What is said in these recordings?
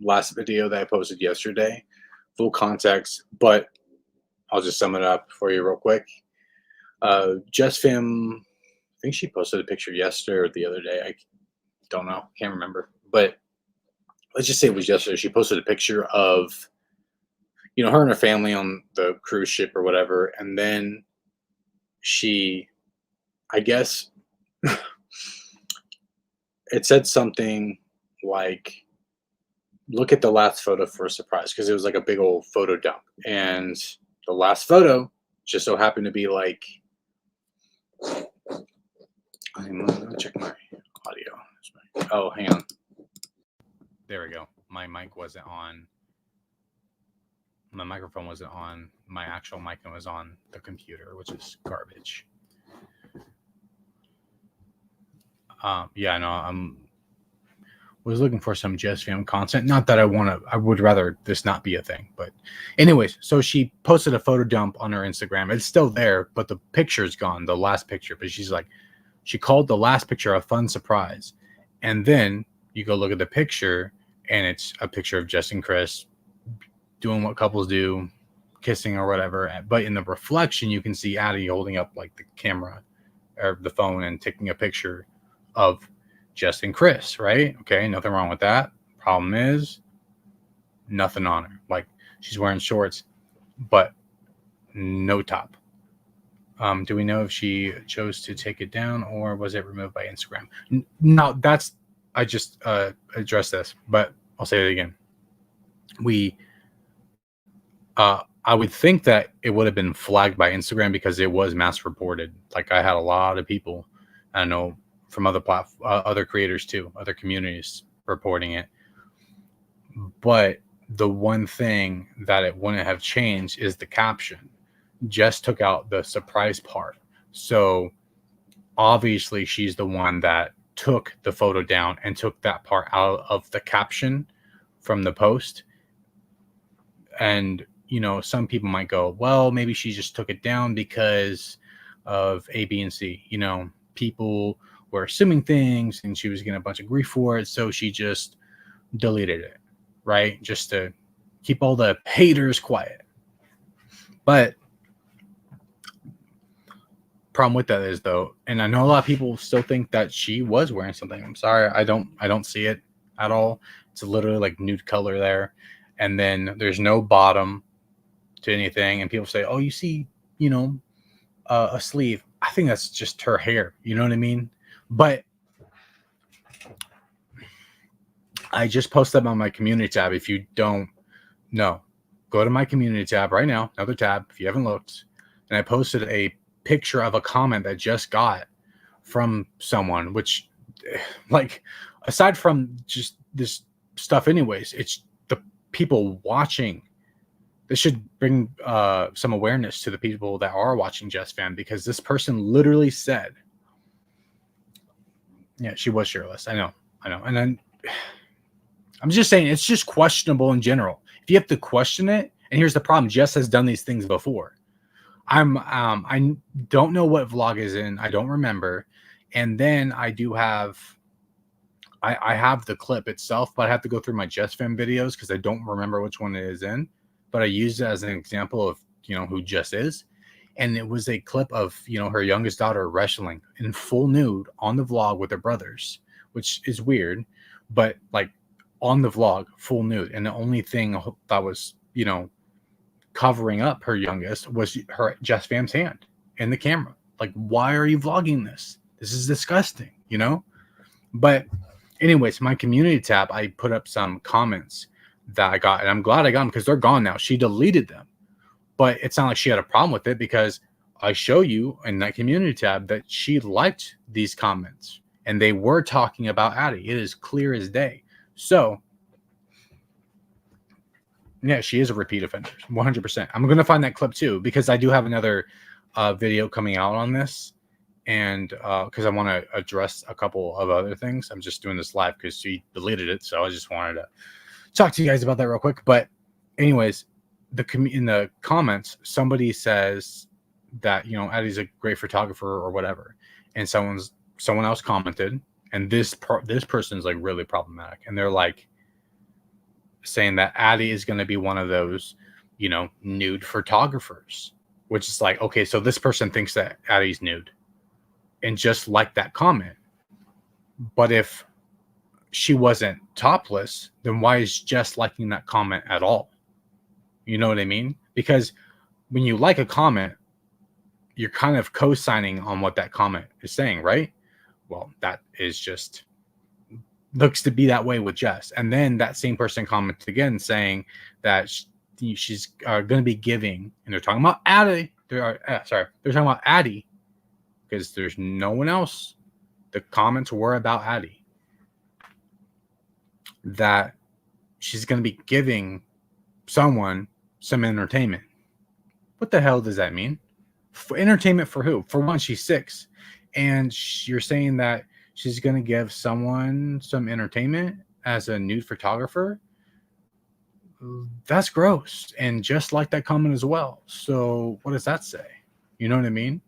last video that I posted yesterday, full context, but I'll just sum it up for you real quick. JesssFam, I think she posted a picture yesterday or the other day. I don't know, can't remember. But let's just say it was yesterday. She posted a picture of, her and her family on the cruise ship or whatever, and then she, I guess, it said something like, look at the last photo for a surprise, because it was like a big old photo dump. And the last photo just so happened to be like, I'm gonna check my audio. Oh, hang on. There we go. My mic wasn't on. My microphone wasn't on. My actual mic was on the computer, which is garbage. Yeah, no, was looking for some JesssFam content. Not that I would rather this not be a thing. But anyways, so she posted a photo dump on her Instagram. It's still there, but the picture's gone, the last picture. But she's like, she called the last picture a fun surprise. And then you go look at the picture, and it's a picture of Jess and Chris doing what couples do, kissing or whatever. But in the reflection, you can see Addie holding up like the camera or the phone and taking a picture of Jess and Chris, right? Okay, nothing wrong with that. Problem is, nothing on her. Like, she's wearing shorts, but no top. Do we know if she chose to take it down or was it removed by Instagram? No, I just addressed this, but I'll say it again. I would think that it would have been flagged by Instagram because it was mass reported. Like, I had a lot of people, I know, from other creators too, other communities reporting it. But the one thing that it wouldn't have changed is the caption. Jess took out the surprise part. So obviously she's the one that took the photo down and took that part out of the caption from the post. And, some people might go, well, maybe she just took it down because of A, B, and C. People were assuming things and she was getting a bunch of grief for it. So she just deleted it, right? Just to keep all the haters quiet. But problem with that is, though, and I know a lot of people still think that she was wearing something. I'm sorry. I don't see it at all. It's literally like nude color there. And then there's no bottom to anything. And people say, oh, you see, a sleeve. I think that's just her hair. You know what I mean? But I just posted them on my community tab. If you don't know, go to my community tab right now, another tab, if you haven't looked. And I posted a picture of a comment that just got from someone, which, like, aside from just this stuff anyways, it's the people watching. This should bring some awareness to the people that are watching JesssFam, because this person literally said, yeah, she was shirtless. I know. And then I'm just saying, it's just questionable in general. If you have to question it, and here's the problem, Jess has done these things before. I don't know what vlog is in. I don't remember. And then I do have, I have the clip itself, but I have to go through my JesssFam videos because I don't remember which one it is in. But I used it as an example of, who Jess is. And it was a clip of, her youngest daughter wrestling in full nude on the vlog with her brothers, which is weird, but like on the vlog, full nude. And the only thing that was, covering up her youngest was her JesssFam's hand in the camera. Like, why are you vlogging this? This is disgusting, But anyways, my community tab, I put up some comments that I got, and I'm glad I got them because they're gone now. She deleted them, but it's not like she had a problem with it, because I show you in that community tab that she liked these comments and they were talking about Addie. It is clear as day. So yeah, she is a repeat offender, 100%. I'm going to find that clip too, because I do have another video coming out on this, and because I want to address a couple of other things. I'm just doing this live because she deleted it, so I just wanted to talk to you guys about that real quick. But anyways, in the comments, somebody says that, Addie's a great photographer or whatever, and someone else commented, and this person's like really problematic, and they're like, saying that Addie is going to be one of those, nude photographers, which is like, okay, so this person thinks that Addie's nude and just like that comment. But if she wasn't topless, then why is Jess liking that comment at all? You know what I mean? Because when you like a comment, you're kind of co-signing on what that comment is saying, right? Well, that is just looks to be that way with Jess. And then that same person comments again saying that she's going to be giving, and they're talking about Addie. They're talking about Addie because there's no one else. The comments were about Addie. That she's going to be giving someone some entertainment. What the hell does that mean? For entertainment for who? For one, she's 6. And you're saying that she's going to give someone some entertainment as a nude photographer? That's gross. And just like that comment as well. So what does that say? You know what I mean?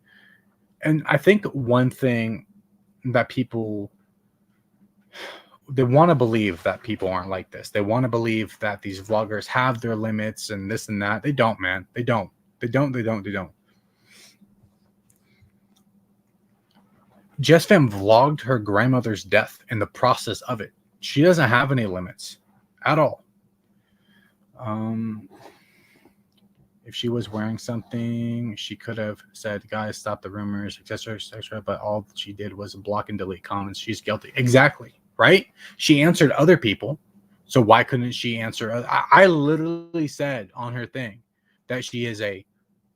And I think one thing that people, they want to believe that people aren't like this. They want to believe that these vloggers have their limits and this and that. They don't, man. They don't. JesssFam vlogged her grandmother's death and the process of it. She doesn't have any limits at all. If she was wearing something, she could have said, guys, stop the rumors, etc., but all she did was block and delete comments. She's guilty. Exactly, right? She answered other people, so why couldn't she answer? I literally said on her thing that she is a,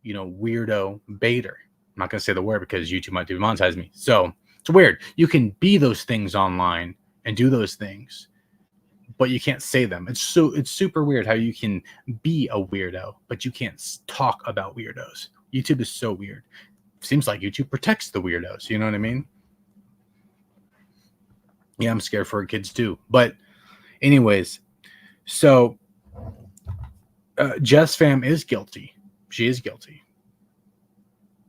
weirdo baiter. I'm not going to say the word because YouTube might demonetize me. So it's weird. You can be those things online and do those things, but you can't say them. It's super weird how you can be a weirdo, but you can't talk about weirdos. YouTube is so weird. Seems like YouTube protects the weirdos. You know what I mean? Yeah, I'm scared for her kids too. But anyways, so JesssFam is guilty. She is guilty.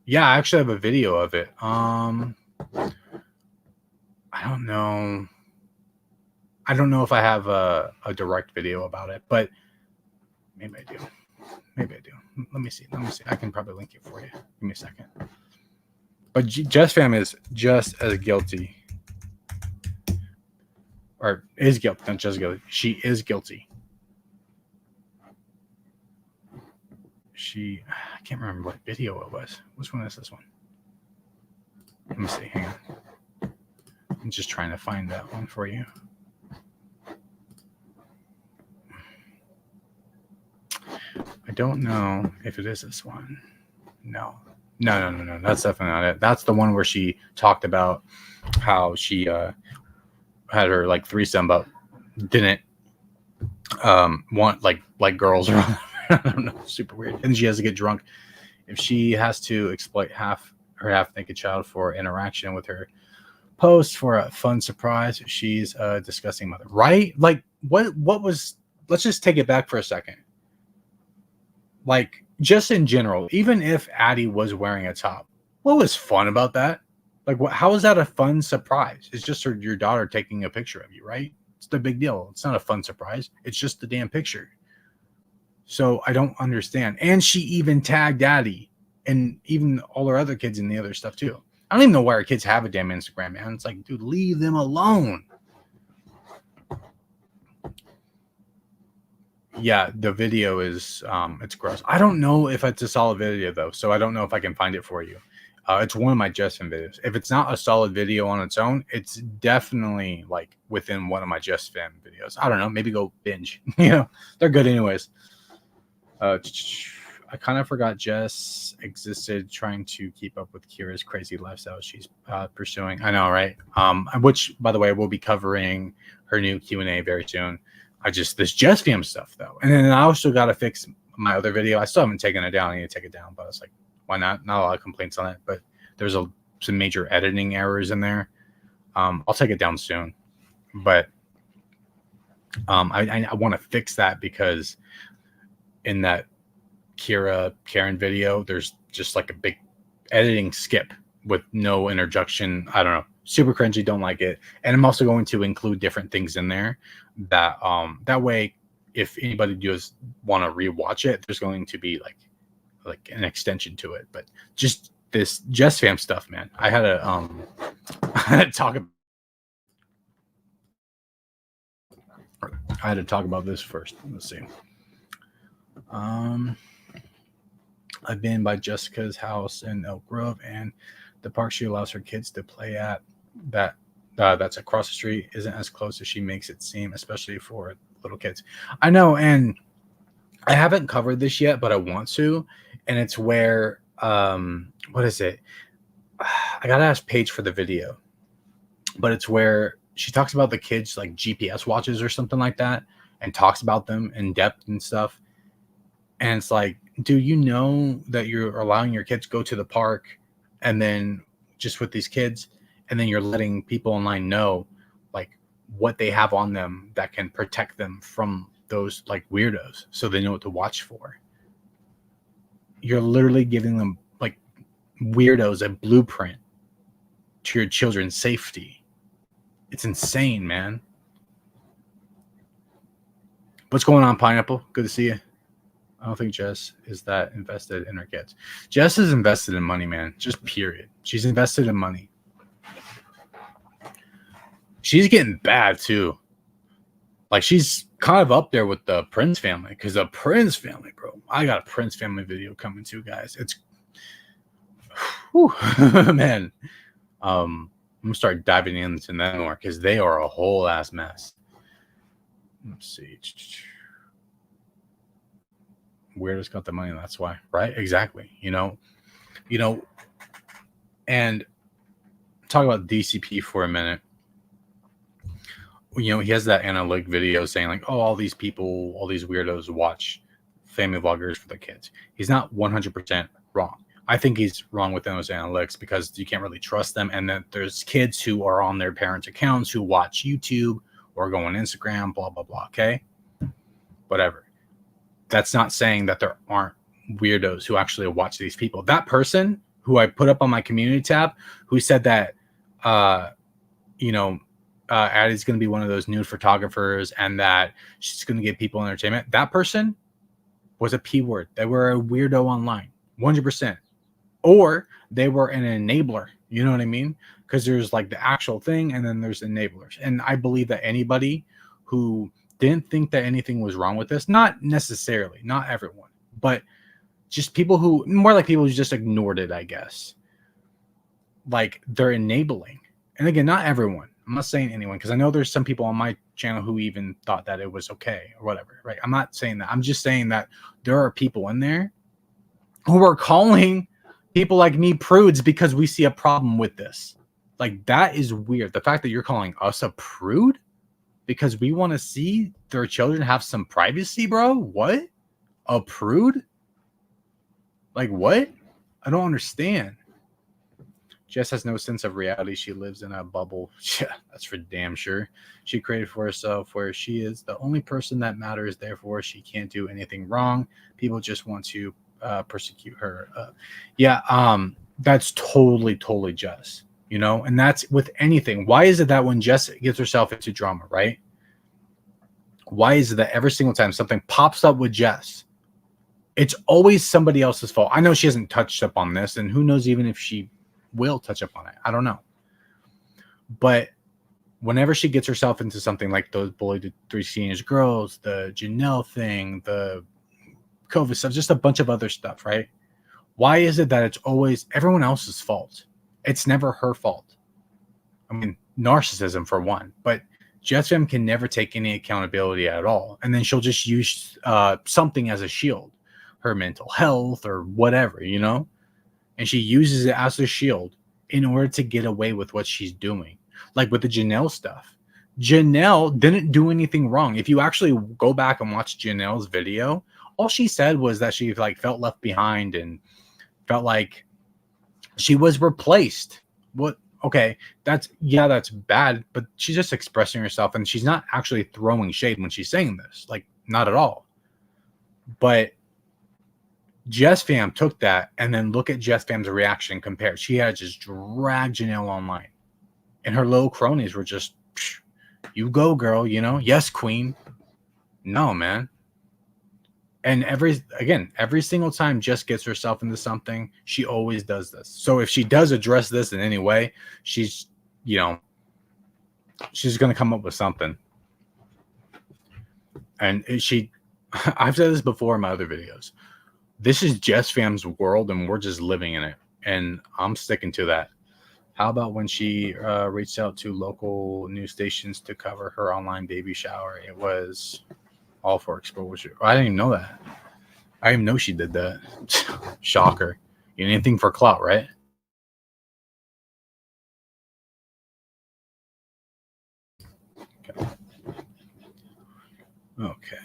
Yeah, I actually have a video of it. I don't know. I don't know if I have a direct video about it, but maybe I do. Let me see. I can probably link it for you. Give me a second. But JesssFam is just as guilty. Or is guilty. Not just guilty. She is guilty. I can't remember what video it was. Which one is this one? Let me see. Hang on. I'm just trying to find that one for you. I don't know if it is this one. No. That's definitely not it. That's the one where she talked about how she had her like threesome, but didn't want like girls or I don't know, super weird. And she has to get drunk if she has to exploit her half naked child for interaction with her post for a fun surprise. She's a disgusting mother, right? Like what was? Let's just take it back for a second. Like just in general, even if Addie was wearing a top, what was fun about that? Like how is that a fun surprise? It's just your daughter taking a picture of you, right? It's the big deal. It's not a fun surprise. It's just the damn picture. So I don't understand. And she even tagged Addie and even all her other kids in the other stuff too. I don't even know why her kids have a damn Instagram, man. It's like, dude, leave them alone. Yeah, the video is, it's gross. I don't know if it's a solid video though. So I don't know if I can find it for you. It's one of my JesssFam videos. If it's not a solid video on its own, it's definitely like within one of my JesssFam videos. I don't know. Maybe go binge. They're good anyways. I kind of forgot Jess existed trying to keep up with Kira's crazy lifestyle she's pursuing. I know, right? Which, by the way, we'll be covering her new Q&A very soon. This JesssFam stuff, though. And then I also got to fix my other video. I still haven't taken it down. I need to take it down, but I was like, why not? Not a lot of complaints on it, but there's some major editing errors in there. I'll take it down soon. But I want to fix that because in that Karen video, there's just like a big editing skip with no interjection. I don't know, super cringy, don't like it. And I'm also going to include different things in there that way if anybody does want to rewatch it, there's going to be like an extension to it. But just this JesssFam stuff, man. I had to talk about this first. Let's see. I've been by Jessica's house in Elk Grove, and the park she allows her kids to play at that's across the street isn't as close as she makes it seem, especially for little kids. I know, and I haven't covered this yet, but I want to. And it's where what is it? I gotta ask Paige for the video, but it's where she talks about the kids like GPS watches or something like that, and talks about them in depth and stuff. And it's like, do you know that you're allowing your kids to go to the park and then just with these kids, and then you're letting people online know like what they have on them that can protect them from those like weirdos, so they know what to watch for. You're literally giving them like weirdos a blueprint to your children's safety. It's insane, man. What's going on, Pineapple? Good to see you. I don't think Jess is that invested in her kids. Jess is invested in money, man. Just period. She's invested in money. She's getting bad too. Like she's kind of up there with the Prince family, because the Prince family, bro. I got a Prince family video coming too, guys. It's whew, man. I'm gonna start diving into them more because they are a whole ass mess. Let's see. Weirdos got the money, that's why, right? Exactly. You know, and talk about DCP for a minute. You know, he has that analytic video saying like, oh, all these people, all these weirdos watch family vloggers for their kids. He's not 100% wrong. I think he's wrong with those analytics because you can't really trust them. And then there's kids who are on their parents' accounts who watch YouTube or go on Instagram, blah, blah, blah. Okay. Whatever. That's not saying that there aren't weirdos who actually watch these people. That person who I put up on my community tab who said that, Addie's going to be one of those nude photographers and that she's going to give people entertainment. That person was a P word. They were a weirdo online, 100%. Or they were an enabler. You know what I mean? Because there's like the actual thing and then there's enablers. And I believe that anybody who didn't think that anything was wrong with this, not necessarily, not everyone, but just people who, more like people who just ignored it, I guess. Like they're enabling. And again, not everyone. I'm not saying anyone, because I know there's some people on my channel who even thought that it was okay or whatever, right? I'm not saying that. I'm just saying that there are people in there who are calling people like me prudes because we see a problem with this. Like, that is weird. The fact that you're calling us a prude because we want to see their children have some privacy, bro? What? A prude? Like, what? I don't understand. Jess has no sense of reality. She lives in a bubble. Yeah, that's for damn sure. She created for herself where she is the only person that matters. Therefore, she can't do anything wrong. People just want to persecute her. That's totally Jess. You know, and that's with anything. Why is it that when Jess gets herself into drama, right? Why is it that every single time something pops up with Jess, it's always somebody else's fault? I know she hasn't touched up on this, and who knows even if she will touch up on it. I don't know. But whenever she gets herself into something like those bullied 3 teenage girls, the Janelle thing, the COVID stuff, just a bunch of other stuff, right? Why is it that it's always everyone else's fault? It's never her fault. I mean, narcissism for one, but JesssFam can never take any accountability at all. And then she'll just use something as a shield, her mental health or whatever, you know? And she uses it as a shield in order to get away with what she's doing. Like with the Janelle stuff. Janelle didn't do anything wrong. If you actually go back and watch Janelle's video, all she said was that she like felt left behind and felt like she was replaced. What? Okay, that's bad, but she's just expressing herself and she's not actually throwing shade when she's saying this. Like, not at all. But JesssFam took that and then look at JesssFam's reaction compared. She had just dragged Janelle online. And her little cronies were just, you go, girl, you know? Yes, queen. No, man. And every single time Jess gets herself into something, she always does this. So if she does address this in any way, she's going to come up with something. And I've said this before in my other videos. This is JesssFam's world, and we're just living in it. And I'm sticking to that. How about when she reached out to local news stations to cover her online baby shower? It was all for exposure. I didn't even know that. I didn't even know she did that. Shocker. Anything for clout, right? Okay.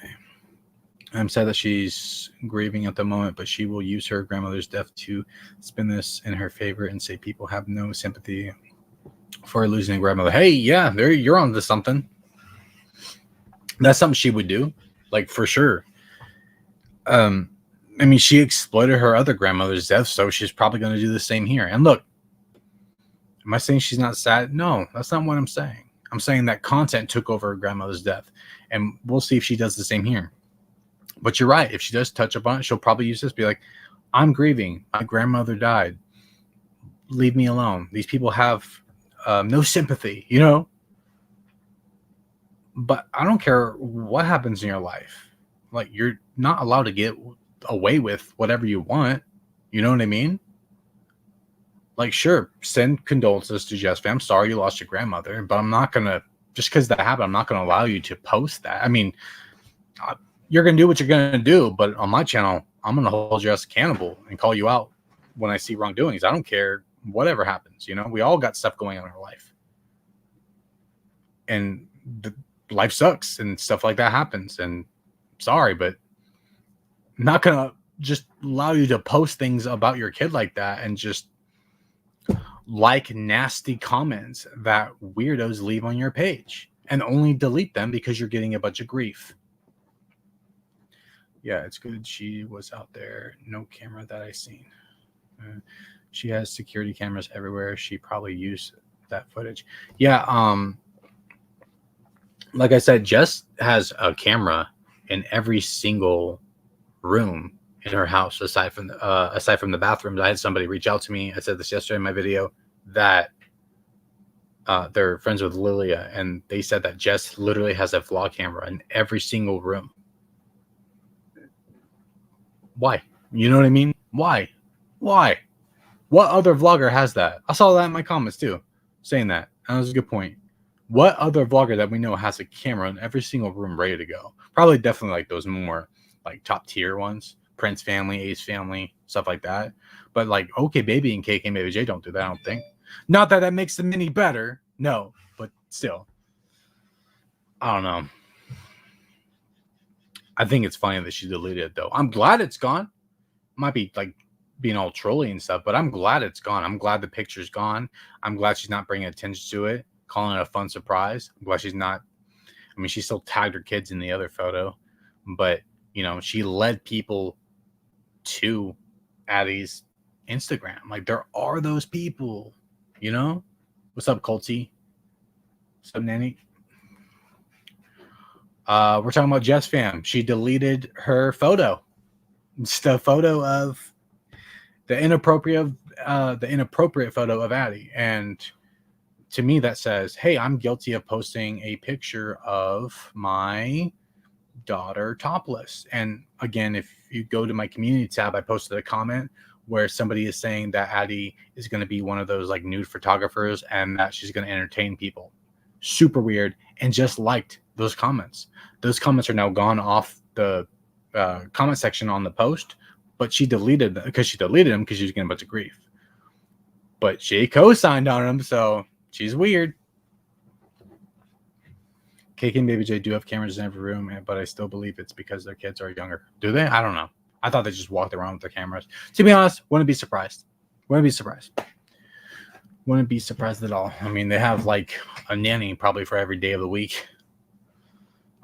I'm sad that she's grieving at the moment, but she will use her grandmother's death to spin this in her favor and say people have no sympathy for losing a grandmother. Hey, yeah, you're on to something. That's something she would do, like, for sure. I mean, she exploited her other grandmother's death, so she's probably going to do the same here. And look, am I saying she's not sad? No, that's not what I'm saying. I'm saying that content took over her grandmother's death, and we'll see if she does the same here. But you're right. If she does touch upon it, she'll probably use this, be like, I'm grieving. My grandmother died. Leave me alone. These people have no sympathy, But I don't care what happens in your life. Like, you're not allowed to get away with whatever you want. You know what I mean? Like, sure, send condolences to JesssFam. Sorry you lost your grandmother, but I'm not going to, just because that happened, I'm not going to allow you to post that. I mean, you're going to do what you're going to do, but on my channel, I'm going to hold your ass accountable and call you out when I see wrongdoings. I don't care whatever happens. We all got stuff going on in our life. And life sucks and stuff like that happens. And sorry, but I'm not going to just allow you to post things about your kid like that and just like nasty comments that weirdos leave on your page and only delete them because you're getting a bunch of grief. Yeah, it's good she was out there. No camera that I seen. She has security cameras everywhere. She probably used that footage. Yeah, like I said, Jess has a camera in every single room in her house, aside from the bathrooms. I had somebody reach out to me. I said this yesterday in my video that they're friends with Lilia, and they said that Jess literally has a vlog camera in every single room. Why? You know what I mean? Why? What other vlogger has that? I saw that in my comments too, saying that. And that was a good point. What other vlogger that we know has a camera in every single room ready to go? Probably definitely like those more like top tier ones. Prince family, Ace family, stuff like that. But like OK Baby and KK Baby J don't do that, I don't think. Not that makes them any better. No, but still. I don't know. I think it's funny that she deleted it, though. I'm glad it's gone. Might be like being all trolly and stuff, but I'm glad it's gone. I'm glad the picture's gone. I'm glad she's not bringing attention to it, calling it a fun surprise. I'm glad she's not. I mean, she still tagged her kids in the other photo, but she led people to Addie's Instagram. Like, there are those people. What's up, Colty? What's up, Nanny? We're talking about JesssFam. She deleted her photo. It's the photo of the inappropriate photo of Addie. And to me, that says, hey, I'm guilty of posting a picture of my daughter topless. And again, if you go to my community tab, I posted a comment where somebody is saying that Addie is going to be one of those like nude photographers and that she's going to entertain people. Super weird. And just liked those comments. Those comments are now gone off the comment section on the post, but she deleted them because she was getting a bunch of grief. But she co-signed on them, so she's weird. KK and Baby J do have cameras in every room, but I still believe it's because their kids are younger. Do they? I don't know. I thought they just walked around with their cameras. To be honest, wouldn't be surprised. Wouldn't be surprised at all. I mean, they have like a nanny probably for every day of the week.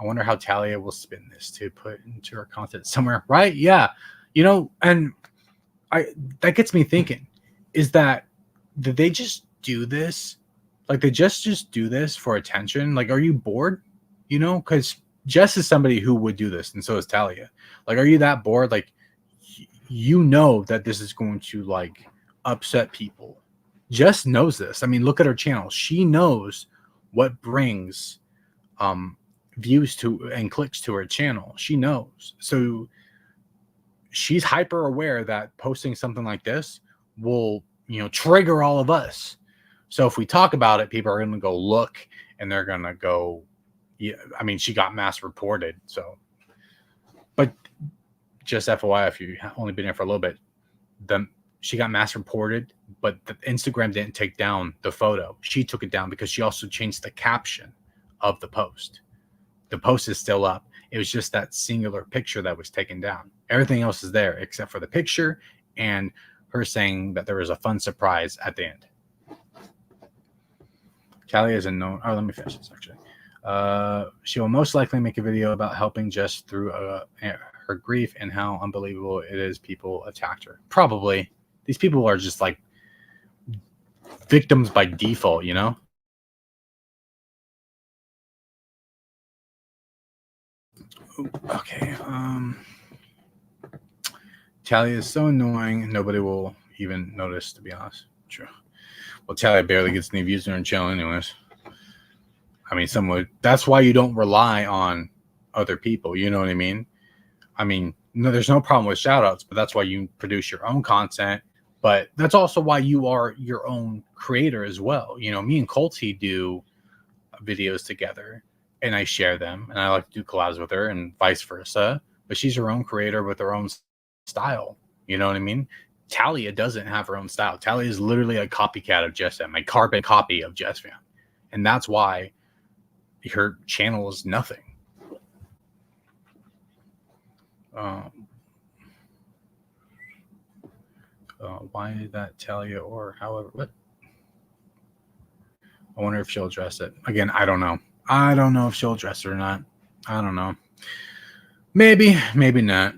I wonder how Talia will spin this to put into her content somewhere, right? Yeah. And that gets me thinking, did they just do this? Like, they just do this for attention? Like, are you bored? Because Jess is somebody who would do this, and so is Talia. Like, are you that bored? Like, you know that this is going to like upset people. Jess knows this. I mean, look at her channel. She knows what brings views to and clicks to her channel. She knows. So she's hyper aware that posting something like this will, trigger all of us. So if we talk about it, people are going to go look and they're going to go, yeah, I mean, she got mass reported. So, but just FYI, if you've only been here for a little bit, she got mass reported, but the Instagram didn't take down the photo. She took it down because she also changed the caption of the post. The post is still up. It was just that singular picture that was taken down. Everything else is there except for the picture and her saying that there was a fun surprise at the end. Callie is a known. Oh, let me finish this actually. She will most likely make a video about helping Jess through her grief and how unbelievable it is people attacked her. Probably. These people are just like victims by default, Okay. Talia is so annoying, nobody will even notice, to be honest. True. Well, Talia barely gets any views on her channel anyways. I mean, that's why you don't rely on other people, you know what I mean? I mean, no, there's no problem with shout outs, but that's why you produce your own content. But that's also why you are your own creator as well. Me and Colty do videos together and I share them and I like to do collabs with her and vice versa. But she's her own creator with her own style. You know what I mean? Talia doesn't have her own style. Talia is literally a copycat of JesssFam, a carbon copy of JesssFam. And that's why her channel is nothing. Why that Talia or however? What? I wonder if she'll address it. Again, I don't know. I don't know if she'll address it or not. I don't know. Maybe, maybe not.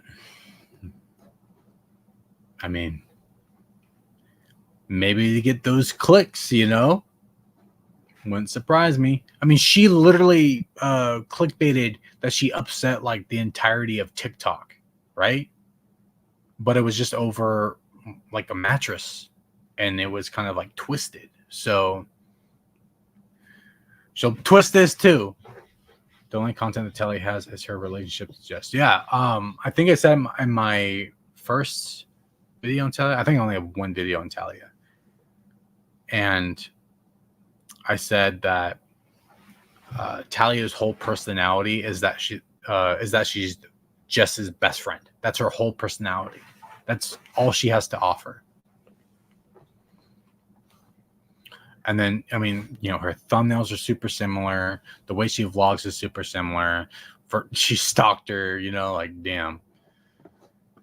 I mean, maybe to get those clicks, wouldn't surprise me. I mean, she literally clickbaited that she upset like the entirety of TikTok, right? But it was just over like a mattress and it was kind of like twisted. So she'll twist this too. The only content that Telly has is her relationship to Jess. Yeah. I think I said in my first video on Talia, I think I only have one video on Talia. And I said that Talia's whole personality is that she's Jess's best friend. That's her whole personality. That's all she has to offer. And then, I mean, her thumbnails are super similar. The way she vlogs is super similar. She stalked her, like, damn.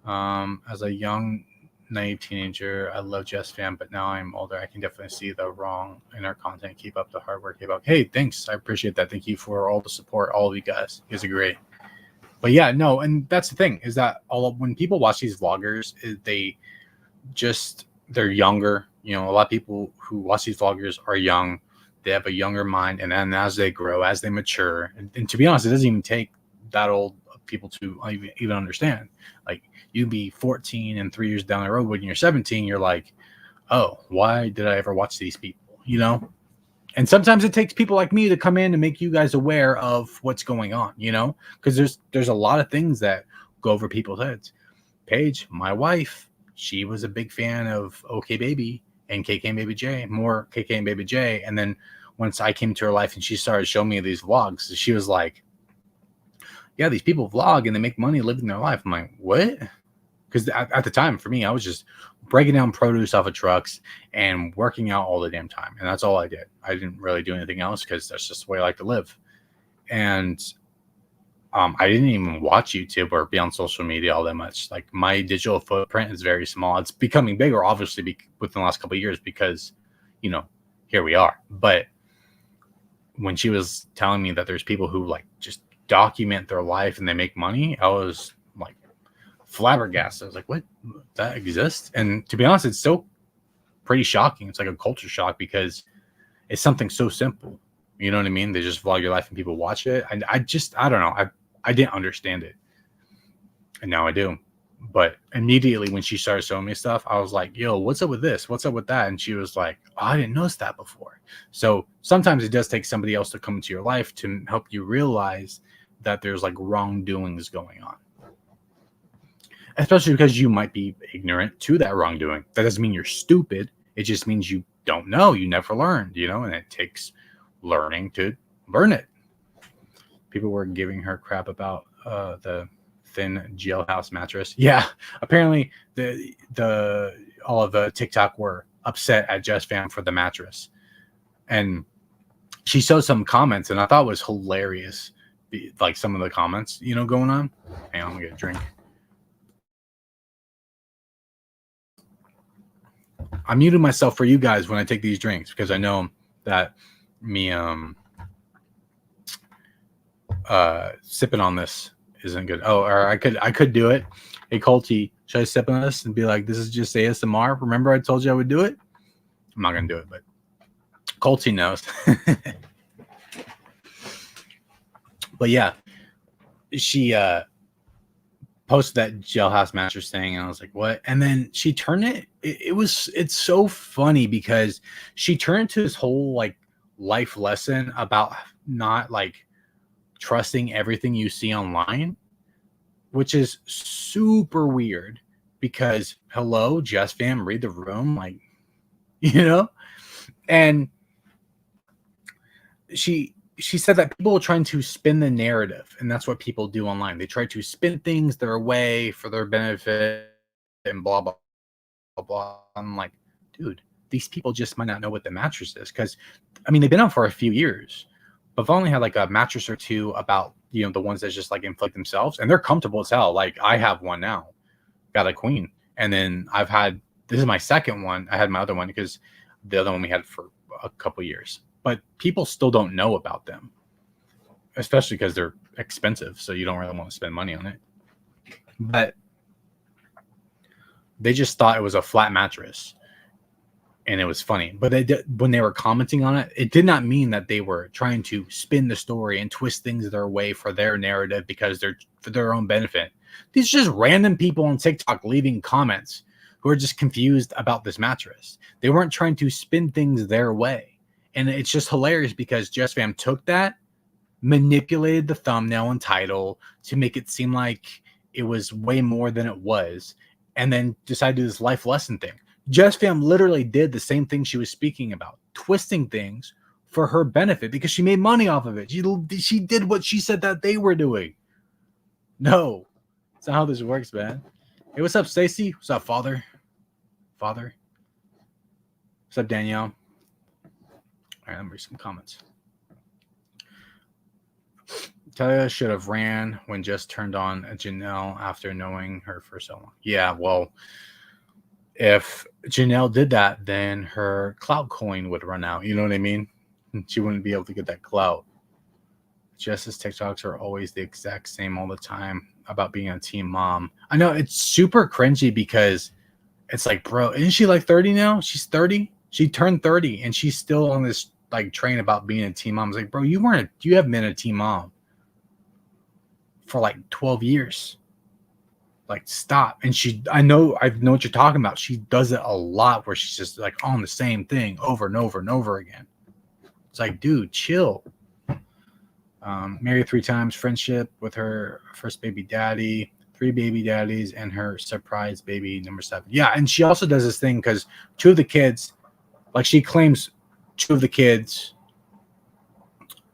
As a young, naive teenager, I love JesssFam, but now I'm older. I can definitely see the wrong in our content. Keep up the hard work. Hey, thanks. I appreciate that. Thank you for all the support. All of you guys. You guys are great. But yeah, no, and that's the thing is that when people watch these vloggers, they're younger. A lot of people who watch these vloggers are young. They have a younger mind, and then as they grow, as they mature, and to be honest, it doesn't even take that old people to even understand. Like, you be 14 and 3 years down the road when you're 17, you're like, oh, why did I ever watch these people? And sometimes it takes people like me to come in and make you guys aware of what's going on, because there's a lot of things that go over people's heads. Paige, my wife, she was a big fan of OK Baby and KK and Baby J, more KK and Baby J. And then once I came to her life and she started showing me these vlogs, she was like, yeah, these people vlog and they make money living their life. I'm like, what? Because at the time, for me, I was just breaking down produce off of trucks and working out all the damn time. And that's all I did. I didn't really do anything else because that's just the way I like to live. And I didn't even watch YouTube or be on social media all that much. Like, my digital footprint is very small. It's becoming bigger, obviously, within the last couple of years because, here we are. But when she was telling me that there's people who like just document their life and they make money, I was like flabbergasted. I was like, what? That exists? And to be honest, it's still pretty shocking. It's like a culture shock because it's something so simple. You know what I mean? They just vlog your life and people watch it. And I don't know. I didn't understand it. And now I do. But immediately when she started showing me stuff, I was like, yo, what's up with this? What's up with that? And she was like, oh, I didn't notice that before. So sometimes it does take somebody else to come into your life to help you realize that there's like wrongdoings going on. Especially because you might be ignorant to that wrongdoing. That doesn't mean you're stupid. It just means you don't know. You never learned, you know, and it takes learning to learn it. People were giving her crap about the thin jailhouse mattress. Yeah, apparently the all of the TikTok were upset at JesssFam for the mattress, and she showed some comments, and I thought it was hilarious, like some of the comments, you know, going on. Hang on, I'm gonna get a drink. I muted myself for you guys when I take these drinks because I know that me sipping on this isn't good. Oh, or I could do it. Hey Colty, should I sip on this and be like, this is just ASMR? Remember I told you I would do it? I'm not gonna do it, but Colty knows. But yeah, she posted that jailhouse mattress thing, and I was like, what? And then she turned it. It's so funny because she turned to this whole like life lesson about not like trusting everything you see online, which is super weird because hello, JesssFam, read the room, like, you know. And she said that people are trying to spin the narrative, and that's what people do online. They try to spin things their way for their benefit and blah blah blah blah. I'm like, dude, these people just might not know what the mattress is, because I mean they've been out for a few years. But I've only had like a mattress or two about, you know, the ones that just like inflate themselves, and they're comfortable as hell. Like I have one now, got a queen, and then this is my second one. I had my other one because the other one we had for a couple years, but people still don't know about them, especially because they're expensive. So you don't really want to spend money on it. But they just thought it was a flat mattress. And it was funny, but when they were commenting on it, it did not mean that they were trying to spin the story and twist things their way for their narrative because they're for their own benefit. These are just random people on TikTok leaving comments who are just confused about this mattress. They weren't trying to spin things their way. And it's just hilarious because JesssFam took that, manipulated the thumbnail and title to make it seem like it was way more than it was, and then decided to do this life lesson thing. JesssFam literally did the same thing she was speaking about, twisting things for her benefit because she made money off of it. She did what she said that they were doing. No, that's not how this works, man. Hey, what's up, Stacy? What's up, Father? What's up, Danielle? All right, let me read some comments. Talia should have ran when Jess turned on Janelle after knowing her for so long. Yeah, well, if Janelle did that, then her clout coin would run out. You know what I mean? She wouldn't be able to get that clout. Jess's TikToks are always the exact same all the time about being a teen mom. I know it's super cringy because it's like, bro, isn't she like 30 now? She's 30. She turned 30 and she's still on this like train about being a teen mom. It's like, bro, you haven't been a teen mom for like 12 years. Like, stop. And I know what you're talking about. She does it a lot where she's just like on the same thing over and over and over again. It's like, dude, chill. Married 3 times, friendship with her first baby daddy, 3 baby daddies, and her surprise baby number 7. Yeah, and she also does this thing because 2 of the kids, like she claims 2 of the kids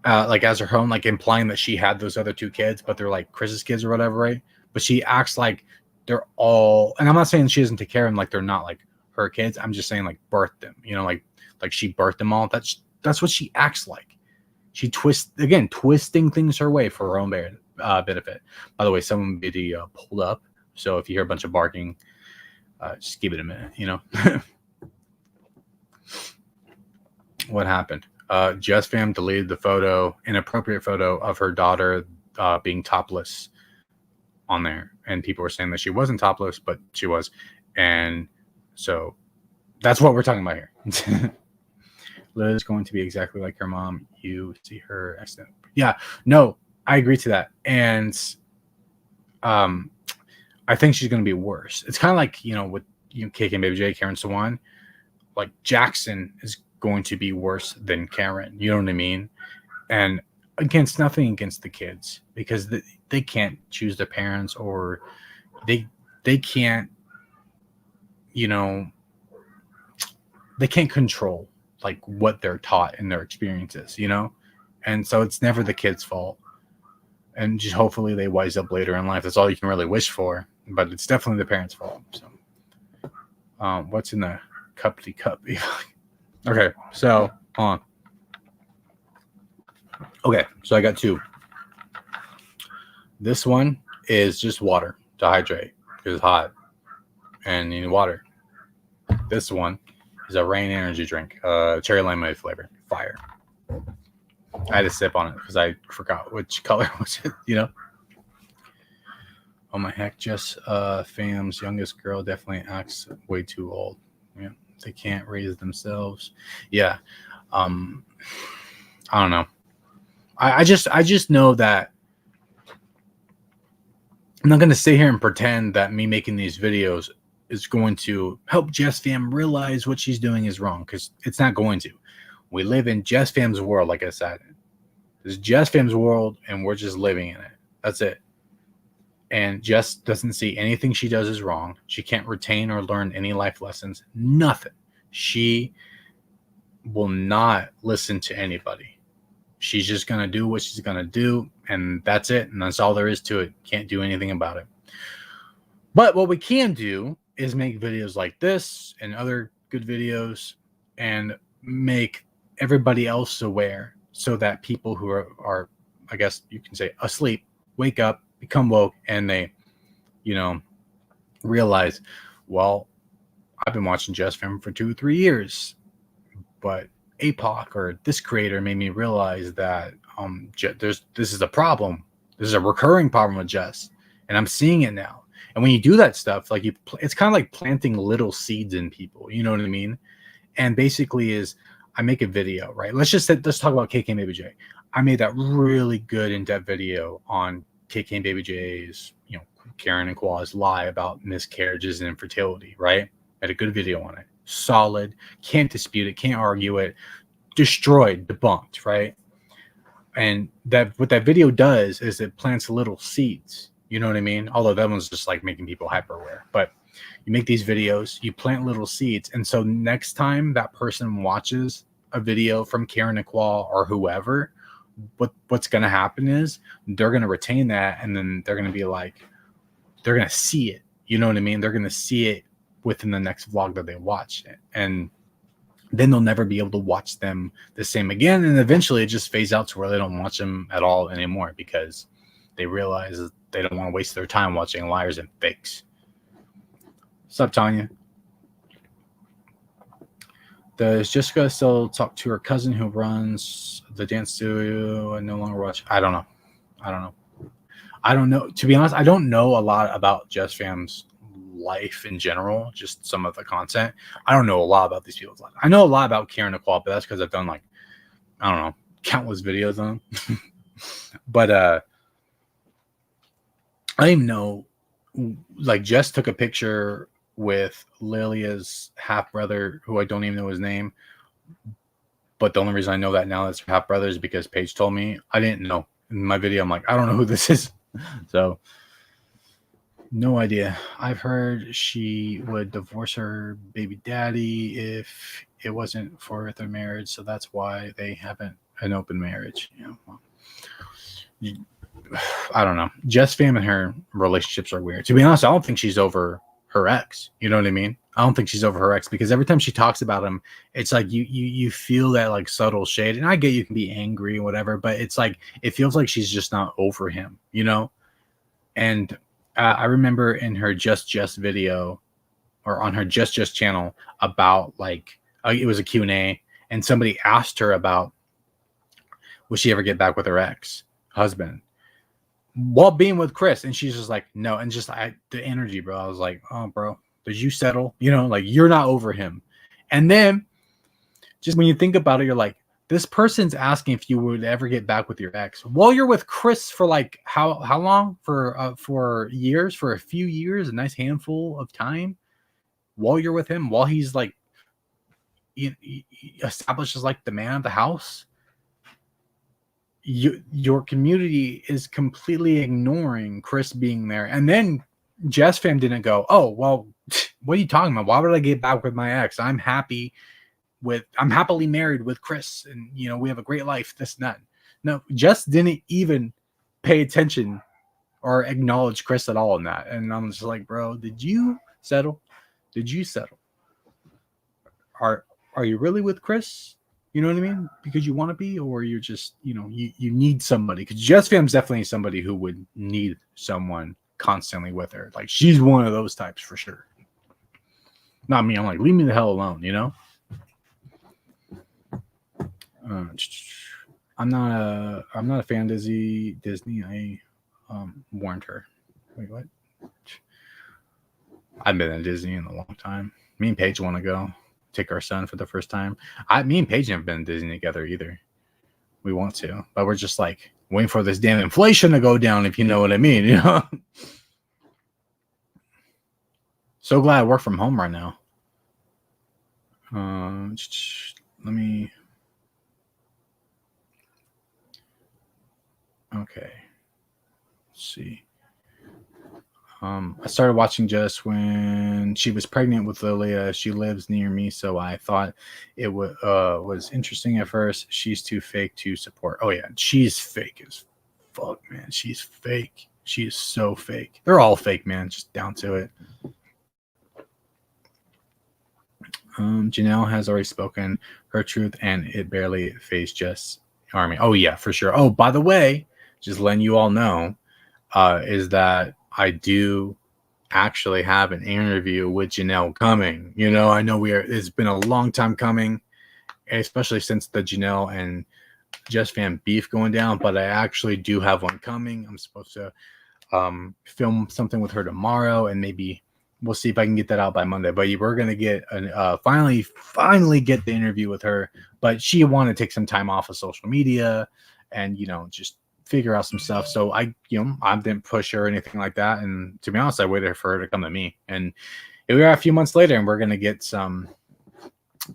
like as her own, like implying that she had those other 2 kids, but they're like Chris's kids or whatever, right? But she acts like they're all, and I'm not saying she doesn't take care of them like they're not like her kids. I'm just saying like birthed them, you know, like she birthed them all. That's what she acts like. She twisting things her way for her own benefit. By the way, some video pulled up, so if you hear a bunch of barking, just give it a minute, you know. What happened? JesssFam deleted the inappropriate photo of her daughter being topless on there, and people were saying that she wasn't topless, but she was, and so that's what we're talking about here. Liz going to be exactly like her mom. You see her accident. Yeah, no, I agree to that. And I think she's going to be worse. It's kind of like, with KK and Baby J, Karen, so on. Like Jackson is going to be worse than Karen. You know what I mean? And nothing against the kids, because they can't choose their parents, or they can't, they can't control like what they're taught in their experiences, and so it's never the kid's fault. And just hopefully they wise up later in life. That's all you can really wish for, but it's definitely the parents' fault. So what's in the cuppity cup? Okay, so hold on. Okay, so I got two. This one is just water to hydrate because it's hot and you need water. This one is a Rain energy drink, cherry lemonade flavor, fire. I had a sip on it because I forgot which color was it, Oh my heck, JesssFam's youngest girl definitely acts way too old. Yeah, they can't raise themselves. Yeah, I don't know. I just know that I'm not going to sit here and pretend that me making these videos is going to help JesssFam realize what she's doing is wrong, because it's not going to. We live in JesssFam's world, like I said. It's JesssFam's world, and we're just living in it. That's it. And Jess doesn't see anything she does is wrong. She can't retain or learn any life lessons. Nothing. She will not listen to anybody. She's just going to do what she's going to do, and that's it. And that's all there is to it. Can't do anything about it. But what we can do is make videos like this and other good videos and make everybody else aware, so that people who are, I guess you can say, asleep, wake up, become woke, and they, realize, well, I've been watching JesssFam for 2 or 3 years, but Apoc or this creator made me realize that this is a problem. This is a recurring problem with Jess, and I'm seeing it now. And when you do that stuff, like it's kind of like planting little seeds in people. You know what I mean? And basically, is I make a video, right? Let's talk about KK and Baby J. I made that really good in-depth video on KK and Baby J's, Karen and Kwa's lie about miscarriages and infertility, right? I had a good video on it. Solid, can't dispute it, can't argue it, destroyed, debunked, right? And what that video does is it plants little seeds. You know what I mean? Although that one's just like making people hyper aware. But you make these videos, you plant little seeds, and so next time that person watches a video from Karen and Kwa or whoever, what's going to happen is they're going to retain that, and then they're going to be like, they're going to see it. You know what I mean? They're going to see it within the next vlog that they watch it, and then they'll never be able to watch them the same again. And eventually it just fades out to where they don't watch them at all anymore, because they realize they don't want to waste their time watching liars and fakes. What's up, Tanya? Does Jessica still talk to her cousin who runs the dance studio and no longer watch? I don't know. To be honest, I don't know a lot about JesssFam's life in general, just some of the content. I don't know a lot about these people's life. I know a lot about Karen and Kwa, but that's because I've done countless videos on them. But I don't even know, like Jess took a picture with Lilia's half brother, who I don't even know his name. But the only reason I know that now that's her half brother is because Paige told me. I didn't know. In my video, I'm like, I don't know who this is. So, no idea. I've heard she would divorce her baby daddy if it wasn't for their marriage. So that's why they haven't an open marriage. I don't know. JesssFam and her relationships are weird. To be honest, I don't think she's over her ex. You know what I mean? I don't think she's over her ex, because every time she talks about him, it's like you feel that like subtle shade. And I get you can be angry and whatever, but it's like it feels like she's just not over him, And I remember in her Just Jess video, or on her Just Jess channel, about like it was a Q&A, and somebody asked her about, will she ever get back with her ex-husband while being with Chris, and she's just like, no. And just the energy, bro, I was like, oh bro, did you settle? Like you're not over him. And then just when you think about it, you're like, this person's asking if you would ever get back with your ex while you're with Chris for like how long? For years, for a few years, a nice handful of time while you're with him, while he's like he establishes like the man of the house. Your community is completely ignoring Chris being there. And then JesssFam didn't go, oh, well, what are you talking about? Why would I get back with my ex? I'm happily married with Chris, and we have a great life, this and that. No, Jess didn't even pay attention or acknowledge Chris at all in that. And I'm just like, bro, did you settle? Are you really with Chris? You know what I mean? Because you want to be, or you're just, you need somebody. Because JesssFam's definitely somebody who would need someone constantly with her. Like, she's one of those types for sure. Not me. I'm like, leave me the hell alone, I'm not a fan of Disney. I warned her. Wait, what? I've been at Disney in a long time. Me and Paige want to go take our son for the first time. Me and Paige never been to Disney together either. We want to, but we're just like waiting for this damn inflation to go down, if you know what I mean. So glad I work from home right now. Let me. Okay. Let's see. I started watching Jess when she was pregnant with Lilia. She lives near me, so I thought it was interesting at first. She's too fake to support. Oh yeah, she's fake as fuck, man. She's fake. She is so fake. They're all fake, man. Just down to it. Janelle has already spoken her truth, and it barely phased Jess Army. Oh yeah, for sure. Oh, by the way, just letting you all know, is that I do actually have an interview with Janelle coming. I know it's been a long time coming, especially since the Janelle and JesssFam beef going down, but I actually do have one coming. I'm supposed to film something with her tomorrow, and maybe we'll see if I can get that out by Monday. But we're going to get finally get the interview with her, but she wanted to take some time off of social media and, just figure out some stuff. So I didn't push her or anything like that. And to be honest, I waited for her to come to me. And we are a few months later, and we're gonna get some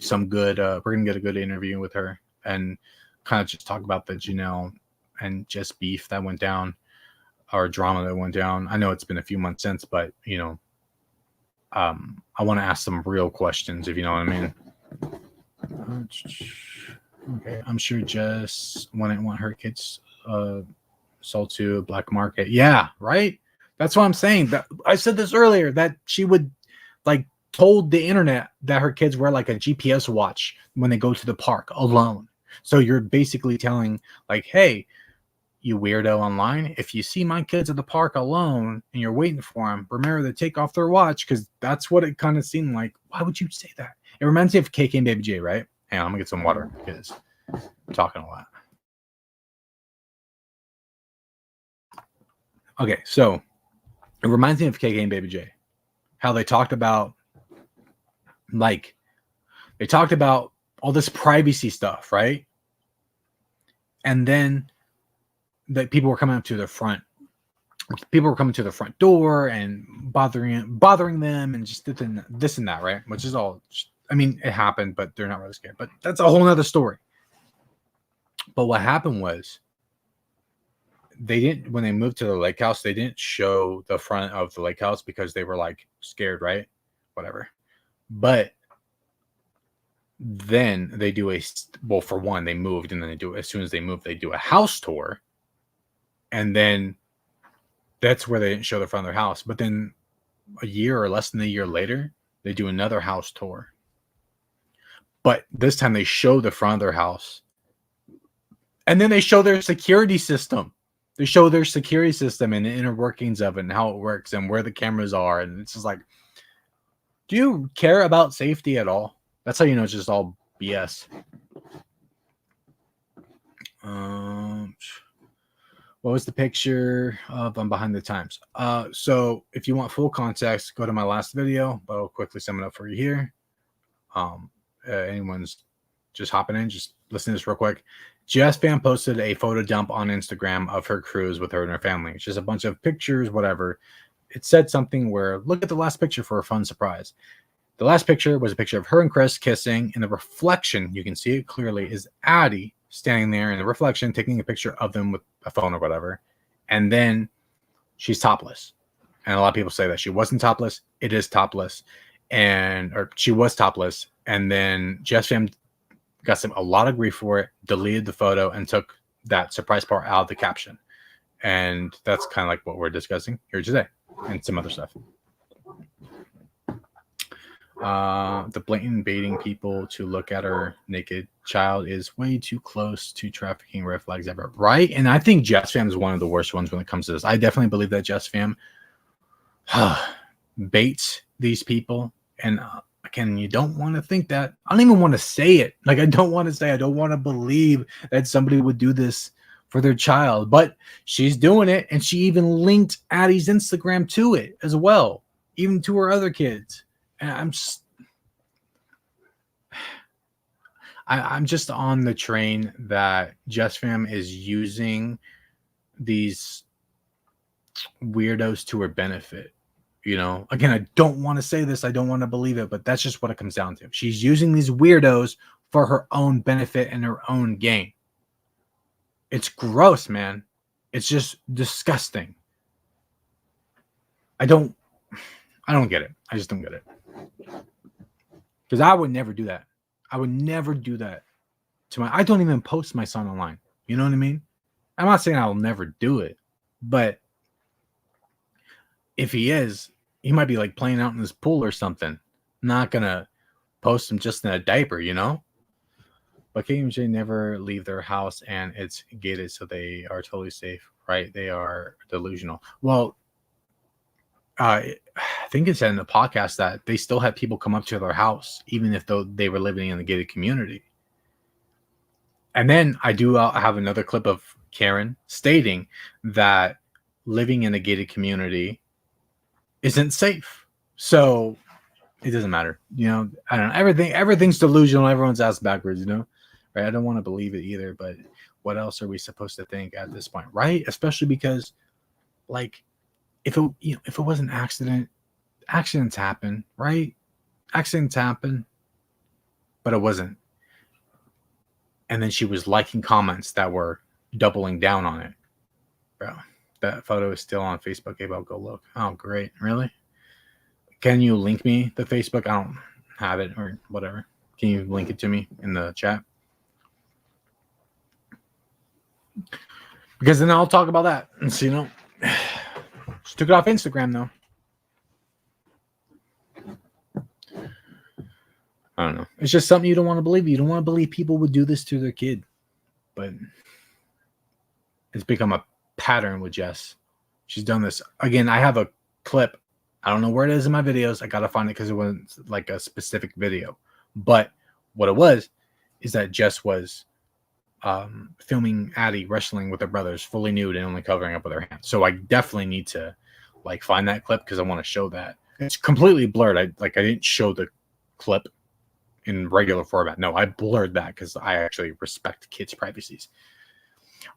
good. We're gonna get a good interview with her and kind of just talk about the Janelle and Jess beef that went down, or drama that went down. I know it's been a few months since, but I want to ask some real questions, if you know what I mean. Okay, I'm sure Jess wouldn't want her kids sold to a black market. Yeah, right. That's what I'm saying. That I said this earlier, that she would like told the internet that her kids wear like a GPS watch when they go to the park alone. So you're basically telling like, hey, you weirdo online, if you see my kids at the park alone and you're waiting for them, remember to take off their watch, because that's what it kind of seemed like. Why would you say that? It reminds me of KK and Baby J, right? Hang on, I'm gonna get some water because I'm talking a lot. Okay, so it reminds me of KK and Baby J. How they talked about all this privacy stuff, right? And then that people were coming up to the front. People were coming to the front door and bothering them and just this and that, right? Which is all, I mean, it happened, but they're not really scared. But that's a whole nother story. But what happened was, when they moved to the lake house, they didn't show the front of the lake house because they were like scared, right? Whatever. But then they do for one, they moved, and then as soon as they moved, they do a house tour. And then that's where they didn't show the front of their house. But then a year or less than a year later, they do another house tour. But this time they show the front of their house. And then they show their security system. They show their security system and the inner workings of it and how it works and where the cameras are. And it's just like, do you care about safety at all? That's how you know it's just all BS. What was the picture of I'm behind the times? So if you want full context, go to my last video, but I'll quickly sum it up for you here. Anyone's just hopping in, just listen to this real quick. JesssFam posted a photo dump on Instagram of her cruise with her and her family. It's just a bunch of pictures, whatever. It said something where, look at the last picture for a fun surprise. The last picture was a picture of her and Chris kissing, and the reflection, you can see it clearly, is Addie standing there in the reflection, taking a picture of them with a phone or whatever. And then she's topless. And a lot of people say that she wasn't topless. It is topless. Or she was topless. And then JesssFam got a lot of grief for it, deleted the photo, and took that surprise part out of the caption. And that's kind of like what we're discussing here today, and some other stuff. The blatant baiting people to look at her naked child is way too close to trafficking red flags ever, right? And I think JesssFam is one of the worst ones when it comes to this. I definitely believe that JesssFam baits these people. And again, you don't want to think that. I don't even want to say it. Like, I don't want to believe that somebody would do this for their child, but she's doing it. And she even linked Addie's Instagram to it as well, even to her other kids. And I'm just on the train that JesssFam is using these weirdos to her benefit. You know, again, I don't want to say this. I don't want to believe it, but that's just what it comes down to. She's using these weirdos for her own benefit and her own gain. It's gross, man. It's just disgusting. I don't get it. I just don't get it. Because I would never do that. I would never do that to I don't even post my son online. You know what I mean? I'm not saying I'll never do it, but if he is, he might be like playing out in his pool or something. Not gonna post him just in a diaper, you know? But KMJ never leave their house and it's gated, so they are totally safe, right? They are delusional. Well, I think it said in the podcast that they still had people come up to their house, even if they were living in a gated community. And then I do have another clip of Karen stating that living in a gated community isn't safe. So it doesn't matter. You know, I don't know. Everything's delusional. Everyone's ass backwards, you know? Right? I don't want to believe it either, but what else are we supposed to think at this point? Right? Especially because, like, if it was an accident, accidents happen, right? Accidents happen, but it wasn't. And then she was liking comments that were doubling down on it. Bro, that photo is still on Facebook. Hey, I'll go look. Oh, great. Really? Can you link me the Facebook? I don't have it or whatever. Can you link it to me in the chat? Because then I'll talk about that. And so, you know, she took it off Instagram, though. I don't know. It's just something you don't want to believe. You don't want to believe people would do this to their kid. But it's become a pattern with Jess. She's done this. Again, I have a clip. I don't know where it is in my videos. I got to find it because it wasn't like a specific video. But what it was is that Jess was filming Addie wrestling with her brothers fully nude and only covering up with her hands. So I definitely need to like find that clip because I want to show that. It's completely blurred. I didn't show the clip in regular format. No, I blurred that because I actually respect kids' privacies.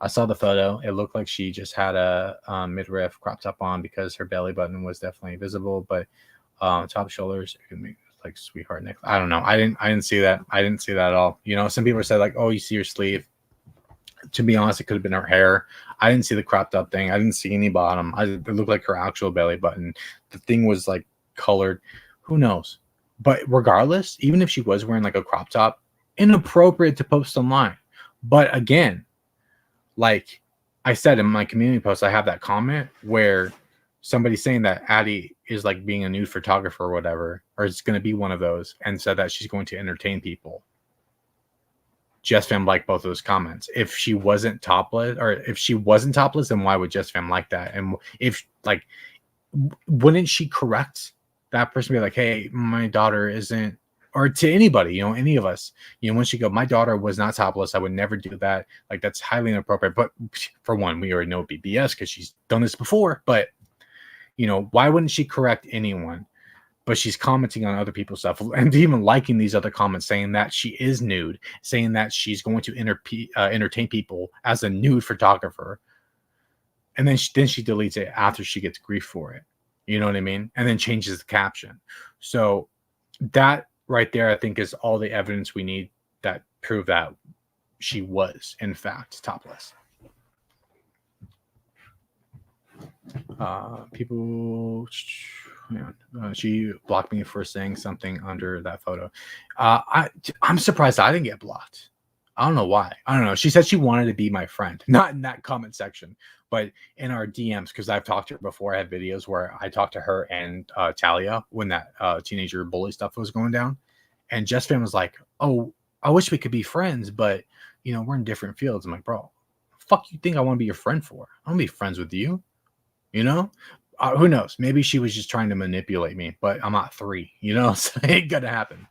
I saw the photo. It looked like she just had a midriff crop top on because her belly button was definitely visible, but top shoulders, it could make like sweetheart neck. I don't know. I didn't see that. I didn't see that at all. You know, some people said like, oh, you see your sleeve. To be honest, it could have been her hair. I didn't see the cropped up thing. I didn't see any bottom. It looked like her actual belly button. The thing was like colored. Who knows? But regardless, even if she was wearing like a crop top, inappropriate to post online. But again, like I said in my community post, I have that comment where somebody's saying that Addie is like being a nude photographer or whatever, or it's going to be one of those, and said that she's going to entertain people. JesssFam liked both of those comments. If she wasn't topless, then why would JesssFam like that? And if like, wouldn't she correct that person? Be like, hey, my daughter isn't, or to anybody, you know, any of us, you know, when she go, my daughter was not topless. I would never do that. Like, that's highly inappropriate. But for one, we already know it'd be BS because she's done this before. But, you know, why wouldn't she correct anyone? but she's commenting on other people's stuff and even liking these other comments, saying that she is nude, saying that she's going to entertain people as a nude photographer. And then she deletes it after she gets grief for it. You know what I mean? And then changes the caption. So that right there, I think, is all the evidence we need that prove that she was, in fact, topless. People, she blocked me for saying something under that photo. I'm surprised I didn't get blocked. I don't know why. I don't know. She said she wanted to be my friend, not in that comment section, but in our DMs, because I've talked to her before. I have videos where I talked to her and Talia when that teenager bully stuff was going down. And JesssFam was like, oh, I wish we could be friends, but, we're in different fields. I'm like, bro, fuck you think I want to be your friend for? I don't want to be friends with you. Who knows? Maybe she was just trying to manipulate me, but I'm not 3, so it ain't gonna happen.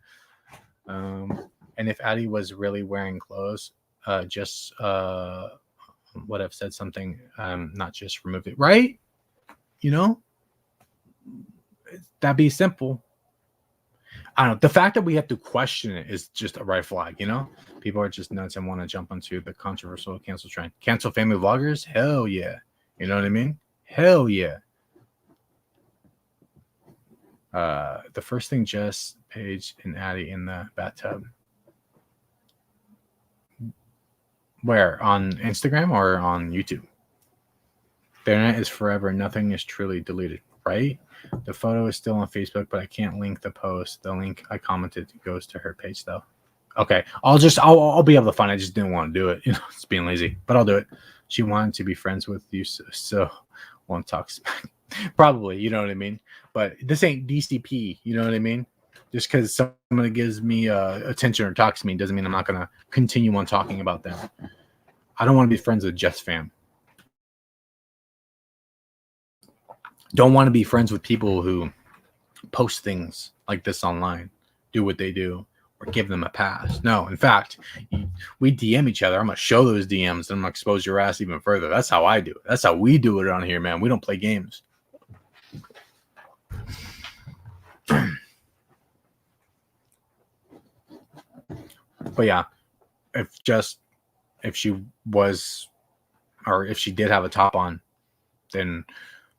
And if Addie was really wearing clothes, just would have said something, not just removed it, right? That'd be simple. I don't know. The fact that we have to question it is just a red flag, People are just nuts and want to jump onto the controversial cancel trend. Cancel family vloggers? Hell yeah. You know what I mean? Hell yeah. The first thing Jess, Paige, and Addie in the bathtub. Where? On Instagram or on YouTube? The internet is forever. Nothing is truly deleted, right? The photo is still on Facebook, but I can't link the post. The link I commented goes to her page, though. Okay, I'll be able to find it. I just didn't want to do it. It's being lazy, but I'll do it. She wanted to be friends with you, so won't talk smack. Probably, you know what I mean? But this ain't DCP, you know what I mean? Just because somebody gives me attention or talks to me doesn't mean I'm not going to continue on talking about them. I don't want to be friends with JesssFam. Don't want to be friends with people who post things like this online, do what they do, or give them a pass. No, in fact, we DM each other. I'm going to show those DMs and I'm going to expose your ass even further. That's how I do it. That's how we do it on here, man. We don't play games. But yeah, if she was, or if she did have a top on, then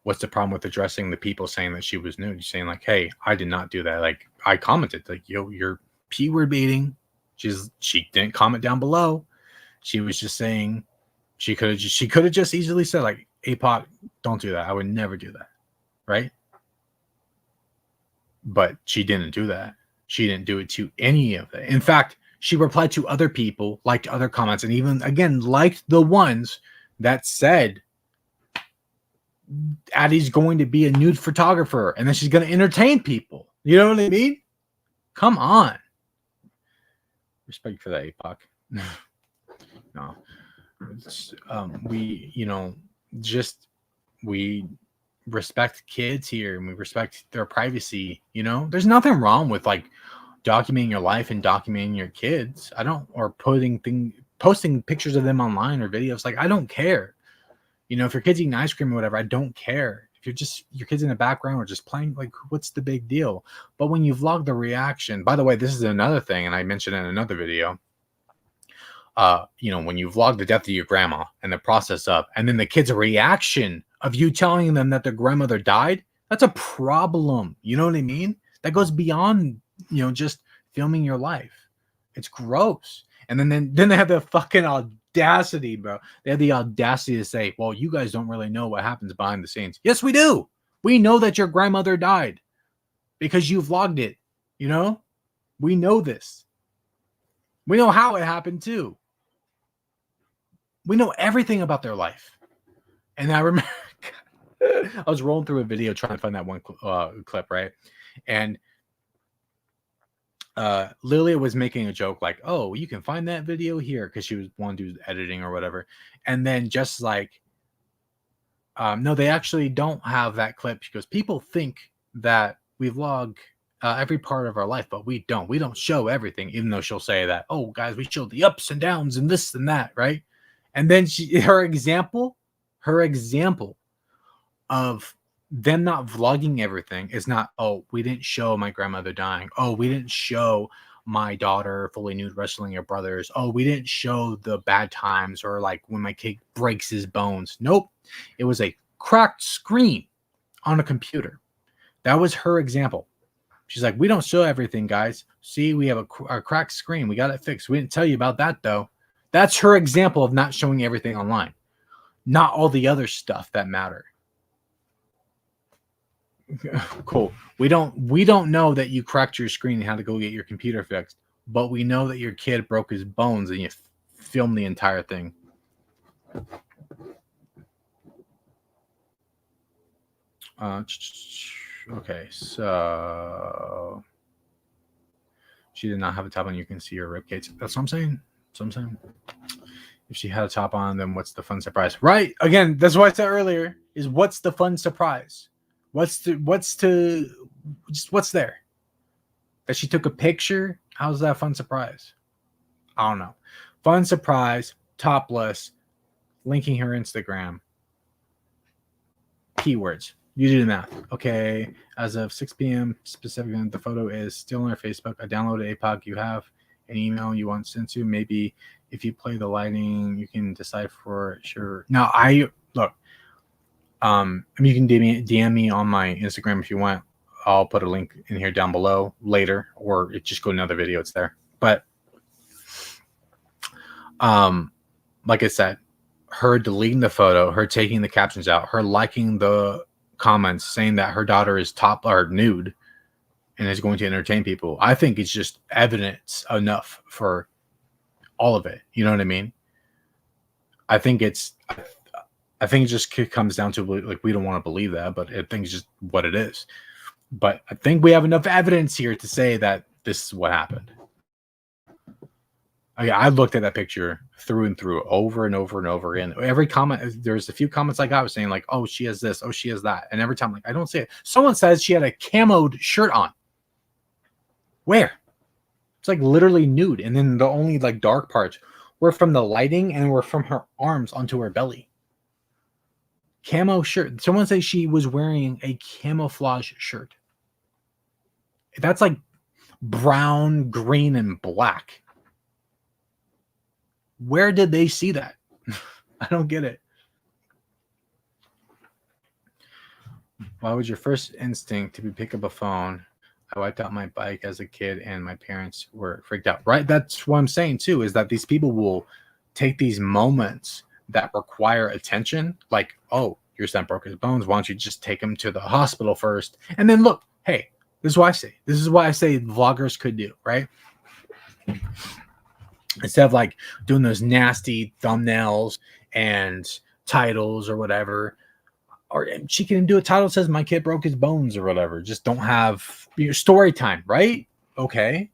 what's the problem with addressing the people saying that she was nude? Saying like, hey, I did not do that. Like, I commented like, yo, you're P-word baiting. She didn't comment down below. She was just saying she could have just easily said like, Apoc, don't do that. I would never do that. Right? But she didn't do that. She didn't do it to any of it. In fact, she replied to other people, liked other comments, and even, again, liked the ones that said Addie's going to be a nude photographer, and then she's going to entertain people. You know what I mean? Come on. Respect for that, Apoc. No. We respect kids here, and we respect their privacy. There's nothing wrong with like documenting your life and documenting your kids. Or posting pictures of them online or videos. Like, I don't care. If your kid's eating ice cream or whatever, I don't care. If you're just your kid's in the background or just playing, like, what's the big deal? But when you vlog the reaction, by the way, this is another thing, and I mentioned in another video. When you vlog the death of your grandma and the process of, and then the kid's reaction of you telling them that their grandmother died, that's a problem. You know what I mean? That goes beyond, just filming your life. It's gross. And then they have the fucking audacity, bro. They have the audacity to say, well, you guys don't really know what happens behind the scenes. Yes, we do. We know that your grandmother died because you vlogged it. We know this. We know how it happened too. We know everything about their life. And I remember I was rolling through a video trying to find that one clip, right? And Lilia was making a joke like, oh, you can find that video here, because she was one dude editing or whatever. And then just like, no, they actually don't have that clip. She goes, people think that we vlog every part of our life, but we don't. We don't show everything, even though she'll say that, oh, guys, we show the ups and downs and this and that, right? And then her example of them not vlogging everything is not, oh, we didn't show my grandmother dying. Oh, we didn't show my daughter fully nude wrestling her brothers. Oh, we didn't show the bad times or like when my kid breaks his bones. Nope. It was a cracked screen on a computer. That was her example. She's like, we don't show everything, guys. See, we have a cracked screen. We got it fixed. We didn't tell you about that, though. That's her example of not showing everything online. Not all the other stuff that matter. Cool. We don't know that you cracked your screen and had to go get your computer fixed, but we know that your kid broke his bones and you filmed the entire thing. Okay, so she did not have a top on. You can see her ribcage. That's what I'm saying. If she had a top on, then what's the fun surprise? Right? Again, that's what I said earlier. Is what's the fun surprise? What's there? That she took a picture? How's that fun surprise? I don't know. Fun surprise, topless, linking her Instagram. Keywords. You do the math. Okay. As of 6 p.m. specifically, the photo is still on her Facebook. I downloaded Apoc. You have an email you want sent to. Maybe if you play the lighting, you can decide for sure. Now, you can DM me on my Instagram if you want. I'll put a link in here down below later, or just go to another video. It's there. But like I said, her deleting the photo, her taking the captions out, her liking the comments saying that her daughter is nude and is going to entertain people. I think it's just evidence enough for all of it. You know what I mean? I think it just comes down to like, we don't want to believe that, but I think it's just what it is. But I think we have enough evidence here to say that this is what happened. I looked at that picture through and through over and over and over again. Every comment, there's a few comments I got was saying like, oh, she has this, oh, she has that. And every time, like, I don't see it. Someone says she had a camoed shirt on. Where? It's like literally nude. And then the only like dark parts were from the lighting and were from her arms onto her belly. Camo shirt. Someone says she was wearing a camouflage shirt. That's like brown, green, and black. Where did they see that? I don't get it. Why would your first instinct to be pick up a phone? I wiped out my bike as a kid and my parents were freaked out. Right? That's what I'm saying too, is that these people will take these moments that require attention. Like, oh, your son broke his bones. Why don't you just take him to the hospital first? And then look, hey, this is what I say. This is what I say vloggers could do, right? Instead of like doing those nasty thumbnails and titles or whatever, or she can do a title that says my kid broke his bones or whatever. Just don't have your story time, right? Okay.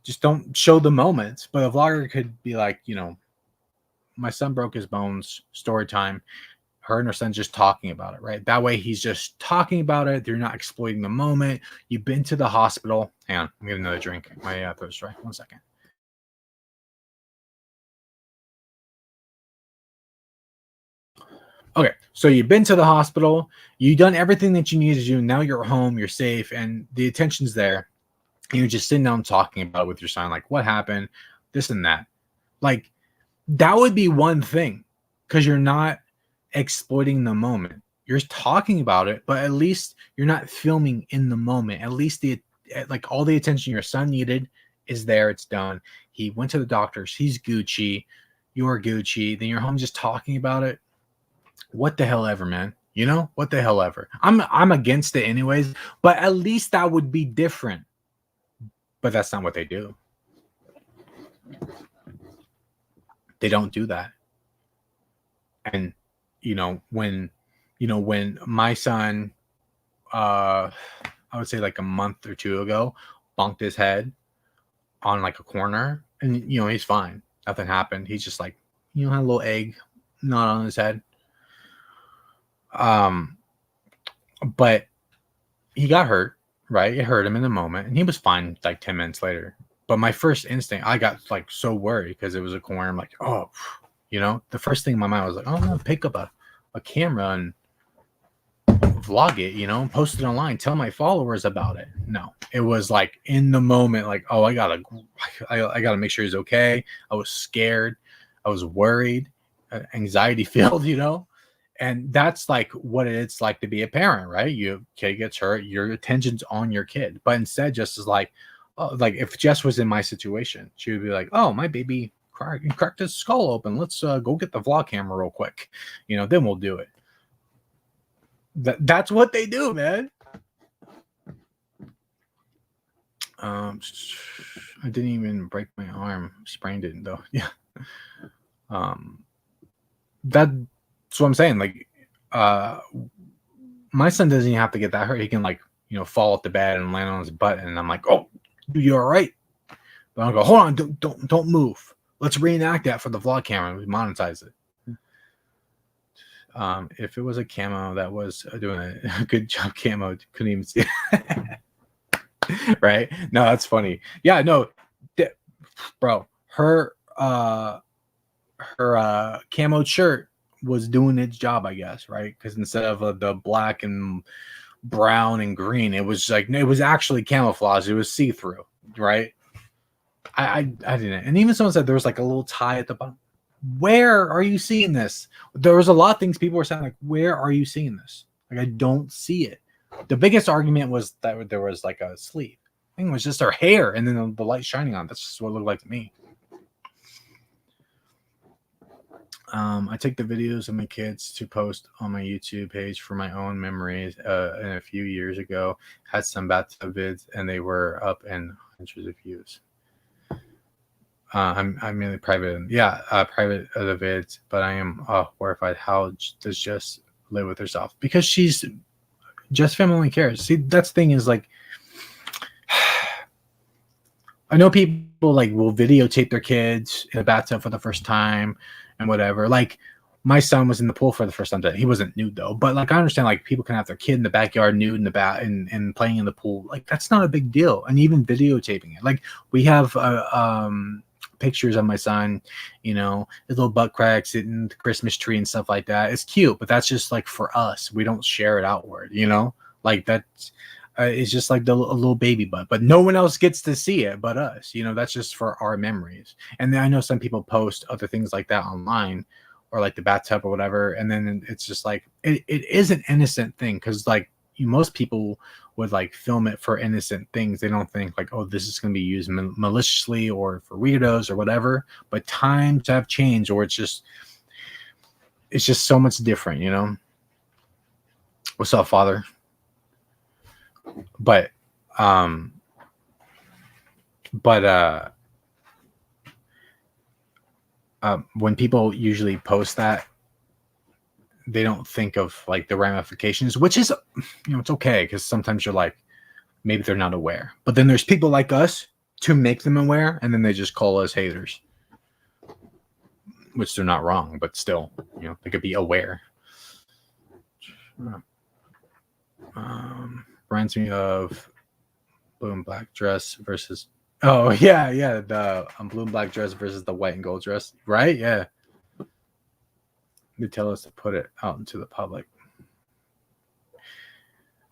Just don't show the moments. But a vlogger could be like, you know, my son broke his bones, story time. Her and her son just talking about it, right? That way he's just talking about it. They're not exploiting the moment. You've been to the hospital. Hang on, I'm getting another drink. My throat's dry. 1 second. Okay, so you've been to the hospital, you've done everything that you need to do. Now you're home, you're safe, and the attention's there. And you're just sitting down talking about it with your son, like what happened, this and that. Like that would be one thing, because you're not exploiting the moment. You're talking about it, but at least you're not filming in the moment. At least like all the attention your son needed is there. It's done. He went to the doctors. He's Gucci. You're Gucci. Then you're home just talking about it. What the hell ever, man. You know, what the hell ever. I'm against it anyways, but at least that would be different. But that's not what they do. They don't do that. And when my son, I would say like a month or two ago, bonked his head on like a corner, and he's fine. Nothing happened. He's just like, had a little egg not on his head. But he got hurt, right? It hurt him in the moment, and he was fine like 10 minutes later. But my first instinct, I got like so worried because it was a corner. I'm like, oh, the first thing in my mind was like, oh, I'm gonna pick up a camera and vlog it, you know, post it online, tell my followers about it. No, it was like in the moment, like, oh, I gotta make sure he's okay. I was scared, I was worried, anxiety filled, you know. And that's like what it's like to be a parent, right? Your kid gets hurt, your attention's on your kid. But instead, Jess is like, oh, like if Jess was in my situation, she would be like, oh, my baby cracked his skull open. Let's go get the vlog camera real quick. You know, then we'll do it. That's what they do, man. I didn't even break my arm. Sprained it though. Yeah. That's what I'm saying. Like, my son doesn't even have to get that hurt. He can, like, you know, fall off the bed and land on his butt, and I'm like, oh, you all right? But I'll go, hold on, don't move. Let's reenact that for the vlog camera. We monetize it. If it was a camo that was doing a good job, camo couldn't even see it. Right? No, that's funny. Yeah, no, bro, her camo shirt was doing its job, I guess, right? Because instead of the black and brown and green, it was like, it was actually camouflage. It was see-through, right? I didn't. And even someone said there was like a little tie at the bottom. Where are you seeing this? There was a lot of things people were saying, like, where are you seeing this? Like, I don't see it. The biggest argument was that there was like a sleeve. I think it was just her hair and then the light shining on. That's just what it looked like to me. I take the videos of my kids to post on my YouTube page for my own memories. And a few years ago, had some bathtub vids, and they were up in hundreds of views. I'm mainly private. Yeah, private of the vids, but I am horrified. How does Jess live with herself? Because she's JesssFam only cares. See, that's the thing is, like, I know people like will videotape their kids in the bathtub for the first time and whatever. Like, my son was in the pool for the first time today. He wasn't nude though, but like, I understand, like, people can have their kid in the backyard nude in the and playing in the pool. Like, that's not a big deal. And even videotaping it. Like, we have pictures of my son, you know, his little butt crack sitting in the Christmas tree and stuff like that. It's cute, but that's just like for us. We don't share it outward, you know, like that's it's just like a little baby butt, but no one else gets to see it but us, you know. That's just for our memories. And then I know some people post other things like that online, or like the bathtub or whatever, and then it's just like it is an innocent thing, because like most people would like film it for innocent things. They don't think like, oh, this is going to be used maliciously or for weirdos or whatever. But times have changed, or it's just so much different, you know. What's up, Father? But when people usually post that, they don't think of like the ramifications, which is, you know, it's okay, because sometimes you're like, maybe they're not aware. But then there's people like us to make them aware, and then they just call us haters, which they're not wrong, but still, you know, they could be aware. Reminds me of blue and black dress versus, oh yeah, the blue and black dress versus the white and gold dress, right? Yeah. They tell us to put it out into the public.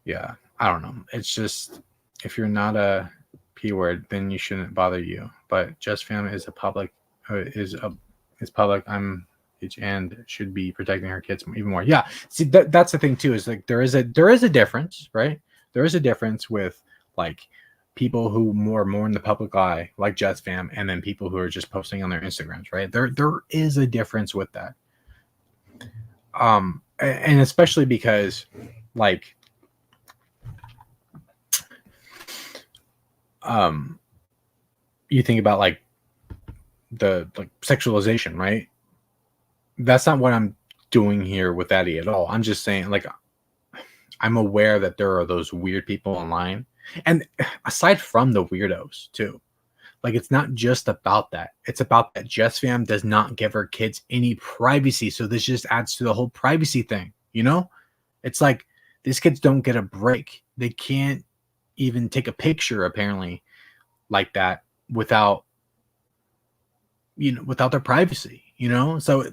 Yeah, I don't know. It's just, if you're not a P word, then you shouldn't bother you. But JesssFam is a public, is public. I'm and should be protecting her kids even more. Yeah, see, that's the thing too. Is like there is a difference, right? There is a difference with like people who are more in the public eye, like JesssFam, and then people who are just posting on their Instagrams, right? There is a difference with that. And especially because like you think about like the sexualization, right? That's not what I'm doing here with Addie at all. I'm just saying, like, I'm aware that there are those weird people online, and aside from the weirdos too, like, it's not just about that. It's about that JesssFam does not give her kids any privacy. So this just adds to the whole privacy thing, you know? It's like these kids don't get a break. They can't even take a picture, apparently, like that without, you know, without their privacy, you know? So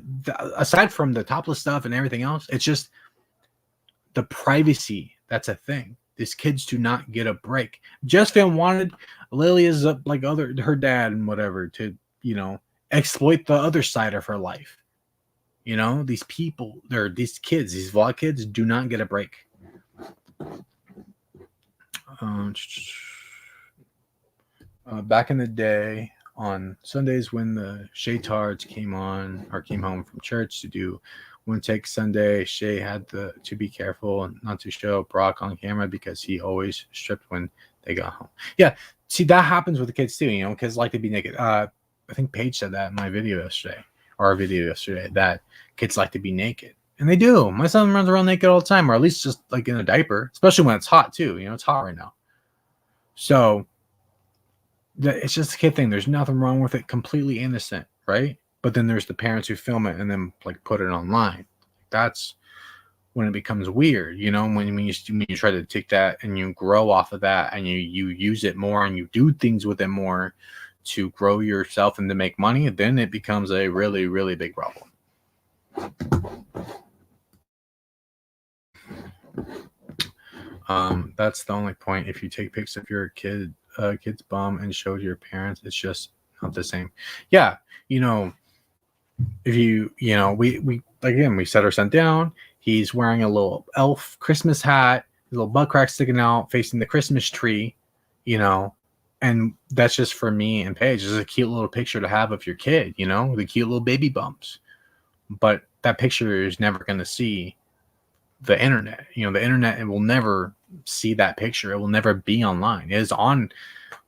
aside from the topless stuff and everything else, it's just the privacy, that's a thing. These kids do not get a break. JesssFam wanted Lily is like her dad and whatever to, you know, exploit the other side of her life. You know, these people, these kids, these vlog kids do not get a break. Back in the day on Sundays when the Shaytards came home from church to do One Take Sunday, Shay had to be careful and not to show Brock on camera because he always stripped when they got home. Yeah, see, that happens with the kids too, you know, kids like to be naked. I think Paige said that in my video yesterday, or our video yesterday, that kids like to be naked. And they do. My son runs around naked all the time, or at least just like in a diaper, especially when it's hot too. You know, it's hot right now. So it's just a kid thing. There's nothing wrong with it. Completely innocent, right? But then there's the parents who film it and then like put it online. That's when it becomes weird, you know, when you try to take that and you grow off of that and you use it more and you do things with it more to grow yourself and to make money, then it becomes a really, really big problem. That's the only point. If you take pics of your kid's bum and show to your parents, it's just not the same. Yeah, you know, if you know, we set our son down. He's wearing a little elf Christmas hat, his little butt crack sticking out, facing the Christmas tree, you know, and that's just for me and Paige. It's a cute little picture to have of your kid, you know, the cute little baby bumps. But that picture is never going to see the internet. You know, the internet, it will never see that picture. It will never be online. It is on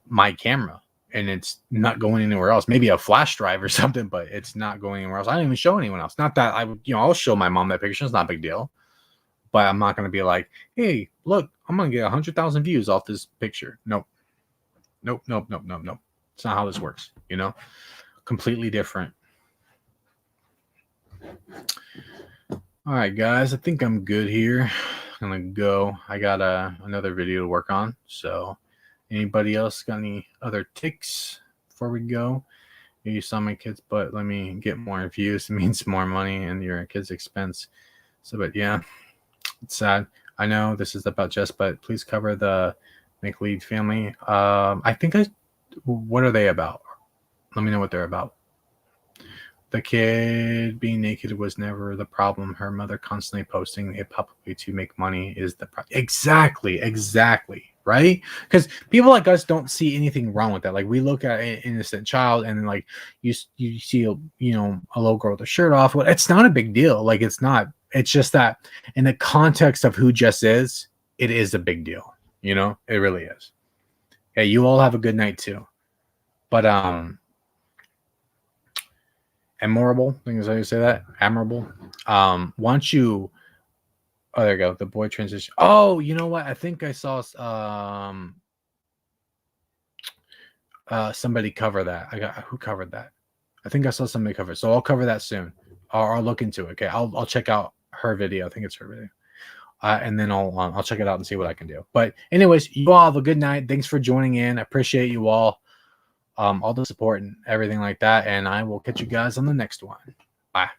my camera and it's not going anywhere else. Maybe a flash drive or something, but it's not going anywhere else. I don't even show anyone else. Not that I would, you know, I'll show my mom that picture. It's not a big deal. But I'm not going to be like, hey, look, I'm going to get 100,000 views off this picture. Nope. It's not how this works, you know? Completely different. All right, guys, I think I'm good here. I'm going to go. I got another video to work on. So anybody else got any other ticks before we go? You saw my kids, but let me get more views. It means more money and your kids' expense. So, but yeah, it's sad. I know this is about Jess, but please cover the McLeod family. I think what are they about? Let me know what they're about. The kid being naked was never the problem. Her mother constantly posting it publicly to make money is the problem. Exactly. Right? Because people like us don't see anything wrong with that. Like we look at an innocent child and then like you see, you know, a little girl with a shirt off. Well, it's not a big deal. Like it's not. It's just that in the context of who Jess is, it is a big deal. You know, it really is. Hey, you all have a good night too. But admirable, I think is how you say that. Admirable. Once you, oh, there you go. The boy transition. Oh, you know what? I think I saw somebody cover that. Who covered that? I think I saw somebody cover it. So I'll cover that soon. I'll look into it. Okay, I'll check out her video. I think it's her video. And then I'll check it out and see what I can do. But anyways, you all have a good night. Thanks for joining in. I appreciate you all the support and everything like that. And I will catch you guys on the next one. Bye.